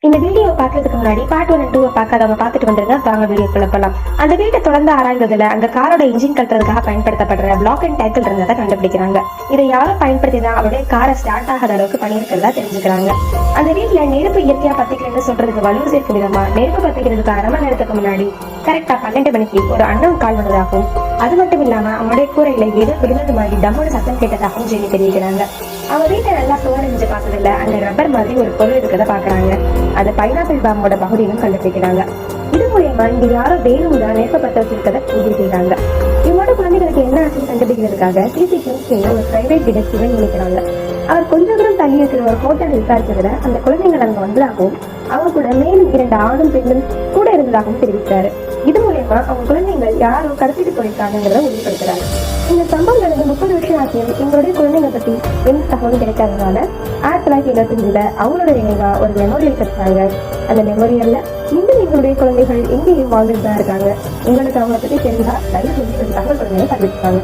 இந்த வீடியோ பாக்குறதுக்கு முன்னாடி பார்ட் 1 and 2 பார்க்காதவங்க பார்த்துட்டு வந்துருங்க. வாங்க வீடியோக்குள்ள போலாம். அந்த வீட்டை தொடர்ந்து ஆராய்ந்ததுல அந்த காரோட இன்ஜின் கட்டுறதுக்காக பயன்படுத்தப்படுற பிளாக் அண்ட் டைட்டில் இருந்ததை கண்டுபிடிக்கிறாங்க. இதை யாரும் பயன்படுத்தி தான் அவருடைய காரை ஸ்டார்ட் ஆகாத அளவுக்கு பண்ணியிருக்கிறதா தெரிஞ்சுக்கிறாங்க. அந்த வீட்டுல நெருப்பு இயற்கையா பத்திக்கிறேன்னு சொல்றதுக்கு வலு சேர்க்கும் விதமா நெருப்பு பத்திக்கிறதுக்கு அரை மணி நேரத்துக்கு முன்னாடி கரெக்டா 12 மணிக்கு ஒரு அண்ணன் கால் வந்ததாகவும், அது மட்டும் இல்லாம அவனுடைய கூரையில ஏதோ விழுந்தது மாதிரி டம்மோட சத்தம் கேட்டதாகவும் ஜெனி தெரிவிக்கிறாங்க. அவங்க வீட்டை நல்லா சோதனைஞ்சு பார்த்ததுல அந்த ரப்பர் மாதிரி ஒரு பொருள் இருக்கிறத பாக்குறாங்க. அது பைனாப்பிள் பாம்போட பகுதியிலும் கண்டுபிடிக்கிறாங்க. இது மூலியமா இங்க யாரோ வேணும்தான் நெருப்ப பத்த வச்சிருக்கதை உறுதி செய்யறாங்க. இவங்களோட குழந்தைகளுக்கு என்ன ஆச்சுன்னு கண்டுபிடிக்கிறதுக்காக சிசி கிங்ஸ்ல ஒரு பிரைவேட் டிடெக்டிவை நினைக்கிறாங்க. அவர் கொஞ்சம் தூரம் தள்ளி இருக்கிற ஒரு ஹோட்டல் விசாரிச்சதுல அந்த குழந்தைகள் அங்க வந்ததாகவும், அவங்க கூட மேலும் 2 ஆணும் பெண்ணும் கூட இருந்ததாகவும் தெரிவித்தாரு. இது மூலயமா அவங்க குழந்தைகள் யாரும் கடத்திட்டு போயிருக்காங்கிறத உறுதிப்படுத்துறாங்க. இந்த சம்பவம் நடந்து 30 வருஷம் ஆகியும் எங்களுடைய குழந்தைங்க பத்தி எந்த தகவலும் கிடைக்காதனால 1975 அவங்களோட நினைவா ஒரு மெமோரியல் கட்டுறாங்க. அந்த மெமோரியல்ல இன்னும் எங்களுடைய குழந்தைகள் எங்கேயும் வாழ்ந்துட்டு தான் இருக்காங்க. உங்களுக்கு அவங்களை பத்தி தெரிஞ்சா தயவு செஞ்சு தகவல் குழந்தைங்க கண்டுபிடிப்பாங்க.